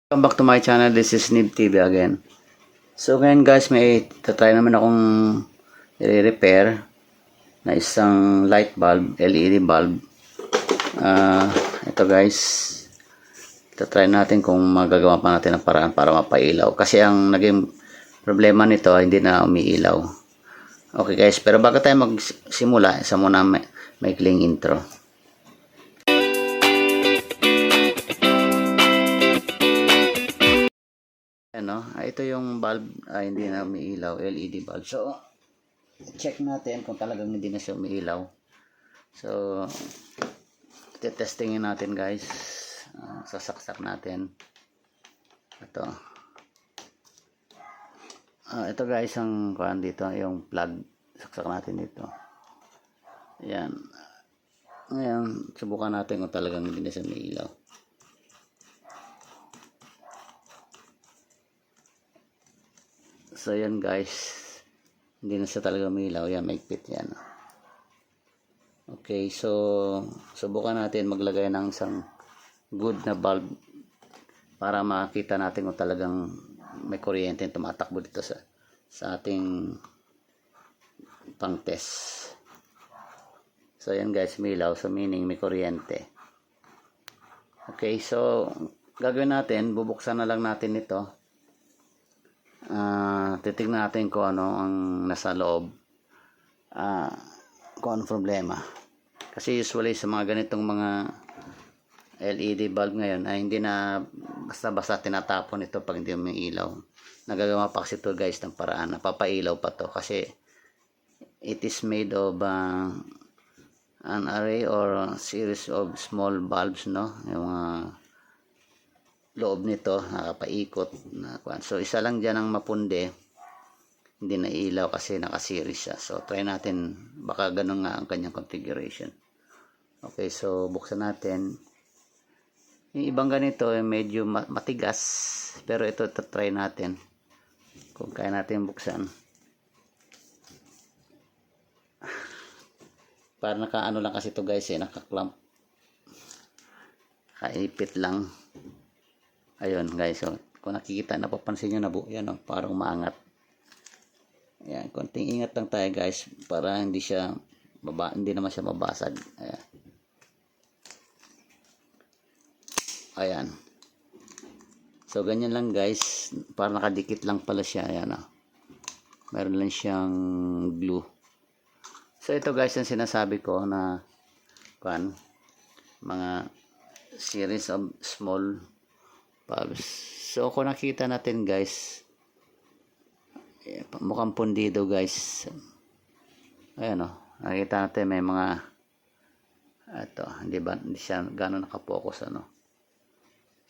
Welcome back to my channel. This is Nib TV again. So ngayon guys, may tatry naman akong i-repair na isang light bulb, LED bulb. Ito guys, tatry natin kung magagawa pa natin ang paraan para mapailaw. Kasi ang naging problema nito, hindi na umiilaw. Okay guys, pero bago tayo magsimula, isa muna maikling intro. Ito yung bulb, hindi na umiilaw, LED bulb. So, check natin kung talagang hindi na siya umiilaw. So, testingin natin guys. Sasaksak natin. Ito. Ito guys, ang kuhan dito, yung plug. Saksak natin dito. Ayan. Ngayon, subukan natin kung talagang hindi na siya umiilaw. So yan guys, hindi na siya talaga umilaw. Yan, maigpit yan. Okay, so subukan natin maglagay ng isang good na bulb para makita natin kung talagang may kuryente tumatakbo dito sa ating pang test. So yan guys, umilaw, so meaning may kuryente. Okay, so gagawin natin, bubuksan na lang natin ito. Titignan natin kung ano ang nasa loob, kung ano problema. Kasi usually sa mga ganitong mga LED bulb ngayon ay hindi na basta-basta tinatapon ito pag hindi umiilaw. Nagagawa pa kasi ito guys ng paraan, napapailaw pa to kasi it is made of an array or series of small bulbs, no? Yung loob nito nakapaikot na kuan. So isa lang diyan ang mapundi, hindi na ilaw kasi naka-series siya. So try natin, baka ganun nga ang kanyang configuration. Okay, so buksan natin. Yung ibang ganito medyo matigas, pero ito try natin kung kaya natin buksan. Para naka-ano lang kasi ito guys, naka-clamp, kaipit lang. Ayun guys, so kung nakikita, napapansin nyo na yan, parang maangat. Ayan, konting ingat lang tayo guys para hindi naman siya mabasag. Ayan. So ganyan lang guys, para nakadikit lang pala siya. Ayan, meron lang siyang glue. So ito guys, yung sinasabi ko na mga series of small bulbs. So kung nakita natin guys, mukhang pundido guys. Ayan, nakita natin may mga hindi siya gano'n nakapokus,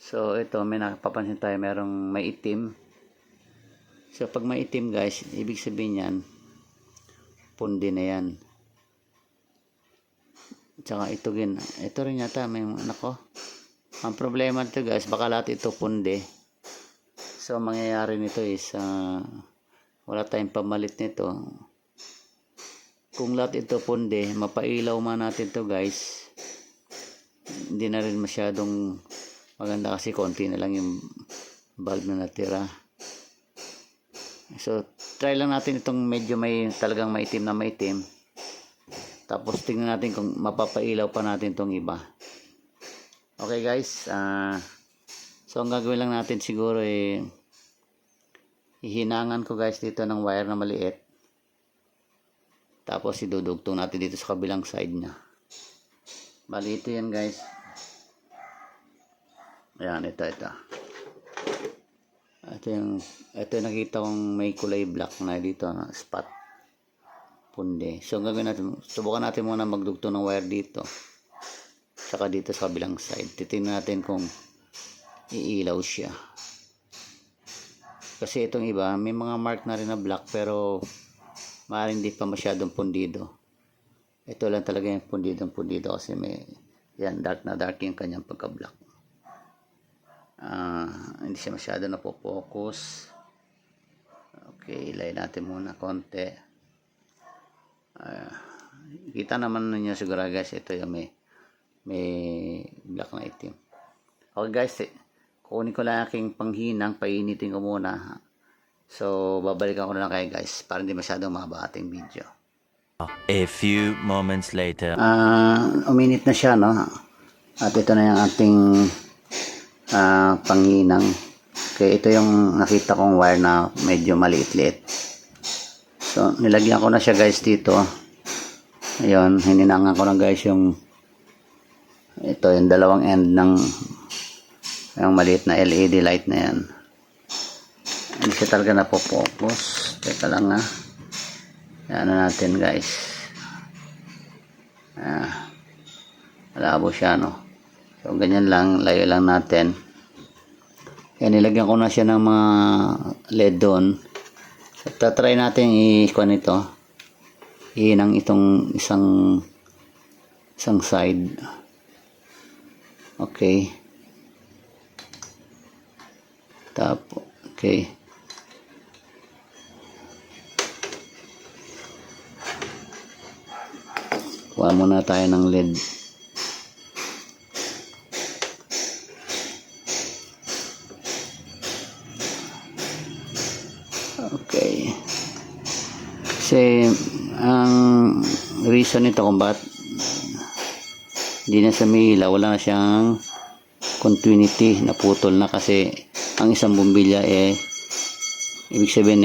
So ito, may nakapapansin tayo, may itim. So pag may itim guys, ibig sabihin yan, pundi na yan. Tsaka ito rin yata may nako. Ang problema nito guys, baka lahat ito pundi. So mangyayari nito is wala tayong pamalit nito. Kung lahat ito pundi, mapailaw man natin to guys, hindi na rin masyadong maganda kasi konti na lang yung bulb na natira. So try lang natin itong medyo talagang maitim na maitim. Tapos tingnan natin kung mapapailaw pa natin itong iba. Okay guys, so ang gagawin lang natin siguro ihinangan ko guys dito ng wire na maliit. Tapos idudugtong natin dito sa kabilang side niya. Bali ito yan guys. Ayan, ito. Ito yung nakita kong may kulay black na dito na spot. Pundi. So ang gagawin natin, subukan natin muna magdugtong ng wire dito. Saka dito sa kabilang side. Titingnan natin kung iilaw siya. Kasi itong iba, may mga mark na rin na black pero maaaring hindi pa masyadong pundido. Ito lang talaga yung pundido kasi yan, dark na dark yung kanyang pagka-black. Hindi siya masyado napopokus. Okay, ilay natin muna konti. Kita naman ninyo siguro guys, ito yung may black na itim. Okay guys, kunin ko lang aking panghinang, painitin ko muna. So, babalikan ko na lang kayo guys para hindi masyadong mahaba ating video. A few moments later. Uminit na siya, no? At ito na yung ating panghinang. Okay, ito yung nakita kong wire na medyo maliit-liit. So, nilagyan ko na siya guys dito. Ayun, hininangan ko na guys yung ito, yung dalawang end ng yung maliit na LED light na yan. Hindi siya talaga napofocus. Teka lang ha. Yan na natin guys. Malabo siya, no? So, ganyan lang. Layo lang natin. Yan, nilagyan ko na siya ng mga LED doon. So, tatry natin i-kuha nito. Ihinang itong isang side. Okay. Tapos, okay. Kuha muna tayo ng LED. Okay. Kasi, ang reason nito kung bakit hindi na siya may ilaw, wala na siyang continuity, naputol na kasi ang isang bumbilya ibig sabihin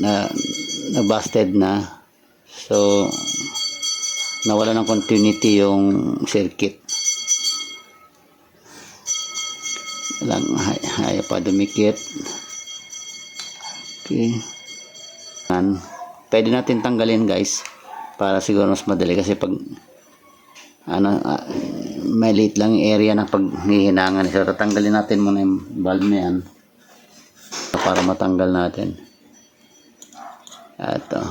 na busted na. So, nawala ng continuity yung circuit. Lang, haya pa dumikit. Okay. Pwede natin tanggalin guys para siguro mas madali kasi pag maliit lang yung area na paghihinangan. So, tatanggalin natin muna yung bulb na yan para matanggal natin. Ito.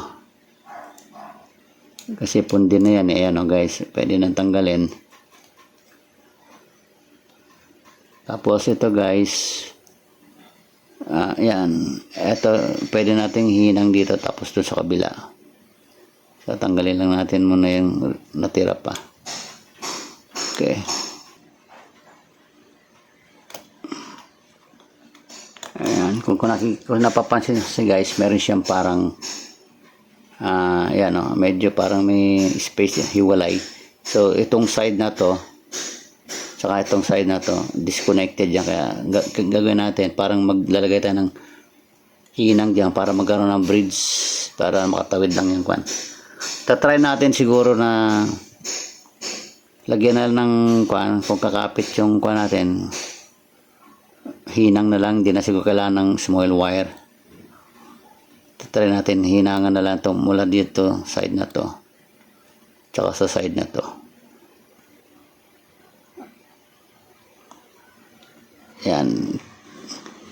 Kasi pundi na yan. Ayan o guys. Pwede nang tanggalin. Tapos ito guys. Yan. Ito. Pwede nating hinang dito tapos doon sa kabila. So, tanggalin lang natin muna yung natira pa. Okay. Ayan, kung napapansin nyo guys, meron siyang parang ayan o, medyo parang may space hiwalay. So, itong side na to saka itong side na to, disconnected yan. Kaya gagawin natin, parang maglalagay tayo ng hinang dyan para magkaroon ng bridge para makatawid lang yung kwan. Tatry natin siguro na lagyan na ng kwan, kung kakapit yung kwan natin, hinang na lang, hindi na siguro kailangan ng small wire. Try natin, hinangan na lang ito mula dito, side na to, tsaka sa side na to. Yan.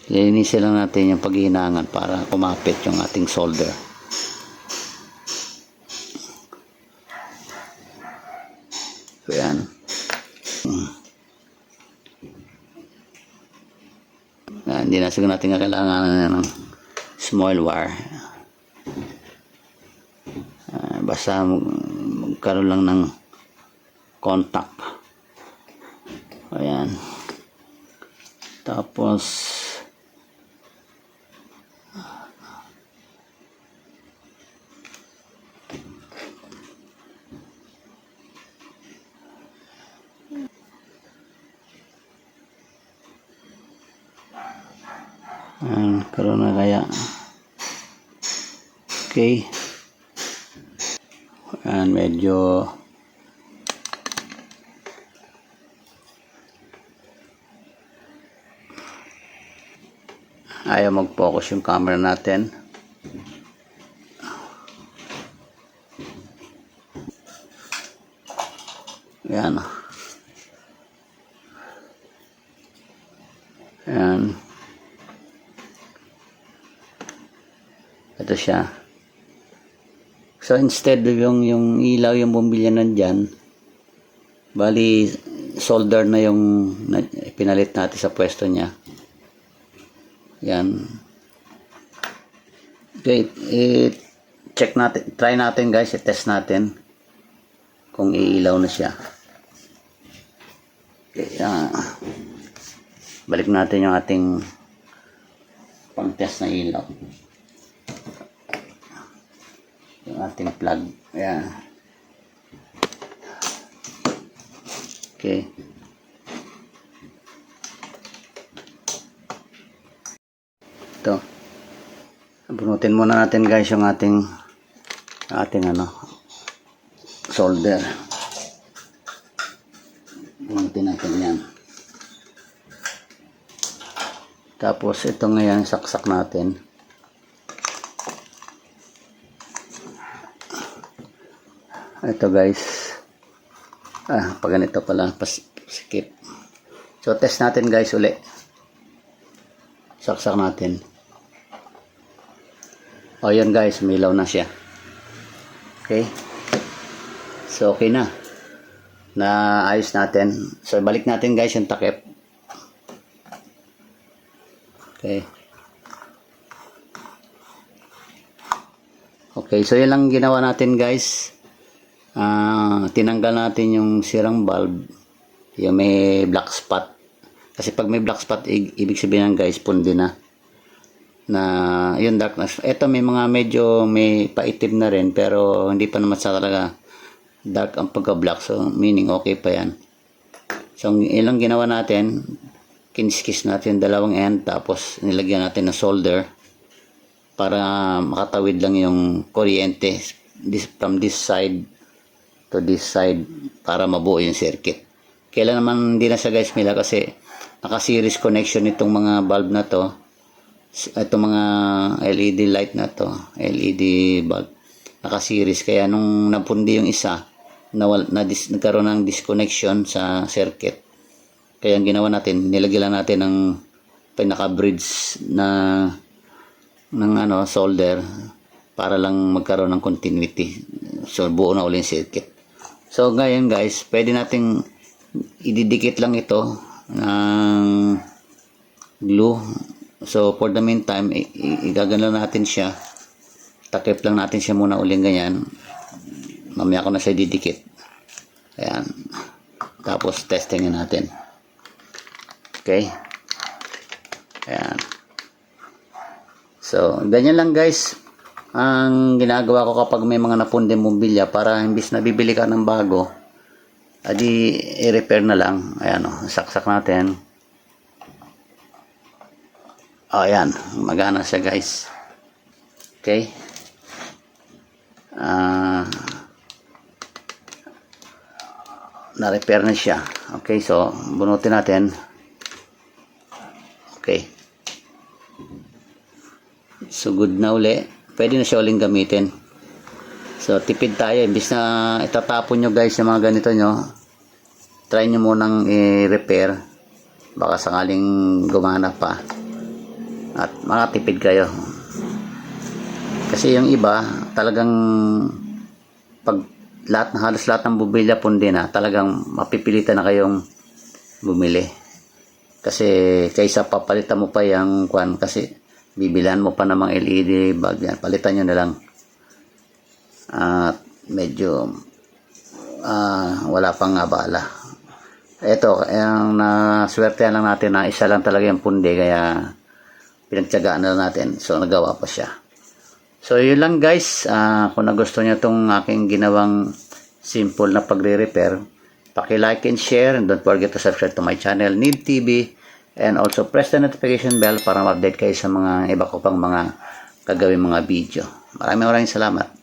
Linisin lang natin yung paghihinangan para kumapit yung ating solder. So, yan. Hindi na siguro natin kailangan ng small wire. Basta magkaroon lang ng contact. Ayan. Tapos karoon na kaya. Okay. Medyo ayaw mag-focus yung camera natin. Yan. Yan. Ito siya. So instead yung ilaw, yung bumbilya nandyan, bali solder na yung pinalit natin sa pwesto niya. Yan. Okay, check natin, try natin guys, i-test natin kung iilaw na siya. Okay, balik natin yung ating pang-test na ilaw. Yung ating plug. Ayan. Okay. Ito. Bunutin muna natin guys yung ating solder. Bunutin natin yan. Tapos ito ngayon saksak natin. Ito guys. Pag ganito pala, skip. So test natin guys uli. Saksak natin. O yan guys, umilaw na siya. Okay. So okay na. Naayos natin. So balik natin guys yung takip. Okay. Okay, so yan lang ginawa natin guys. Tinanggal natin yung sirang bulb. Yung may black spot. Kasi pag may black spot, ibig sabihin guys, pundi na. Yung darkness. Ito may mga medyo may paitim na rin, pero hindi pa naman sa talaga dark ang pagka-black. So, meaning okay pa yan. So, ilang ginawa natin, kiniskis natin dalawang end, tapos nilagyan natin ng solder para makatawid lang yung kuryente from this side to this side para mabuo yung circuit. Kailan naman hindi na siya guys mila kasi naka-series connection itong mga bulb na to. Itong mga LED light na to, LED bulb, naka-series. Kaya nung napundi yung isa, nagkaroon ng disconnection sa circuit. Kaya ang ginawa natin, nilagyan lang natin ng pinaka-bridge ng solder para lang magkaroon ng continuity. So buo na ulit yung circuit. So ngayon guys, pwede nating ididikit lang ito ng glue. So for the meantime, igagano natin siya. Takip lang natin siya muna ulit ganyan. Mamaya ko na siya didikit. Ayan. Tapos testingin natin. Okay. Ayan. So, ganyan lang guys ang ginagawa ko kapag may mga napundi mobilya para imbis na bibili ka ng bago, adi i-repair na lang. Ayan o, saksak natin. O, ayan. Magana siya guys. Okay. Na-repair na siya. Okay, so bunutin natin. Okay. So good na uli. Pwede na siya uling gamitin. So tipid tayo. Imbis na itatapon nyo guys yung mga ganito nyo, try nyo munang i-repair. Baka sakaling gumana pa. At makatipid kayo. Kasi yung iba, talagang pag halos lahat ng bubilya pundi na, talagang mapipilitan na kayong bumili. Kasi kaysa papalitan mo pa yung kwan, kasi bibilan mo pa namang LED bulb yan, palitan nyo na lang. At medyo wala pang abala. Ito, ang naswertehan lang natin na isa lang talaga yung pundi, kaya pinagtyagaan na natin. So nagawa pa siya. So yun lang guys. Kung nagustuhan nyo itong aking ginawang simple na pagre-repair, paki-like and share, and don't forget to subscribe to my channel Need TV, and also press the notification bell para ma-update kayo sa mga iba ko pang mga gagawin mga video. Maraming salamat.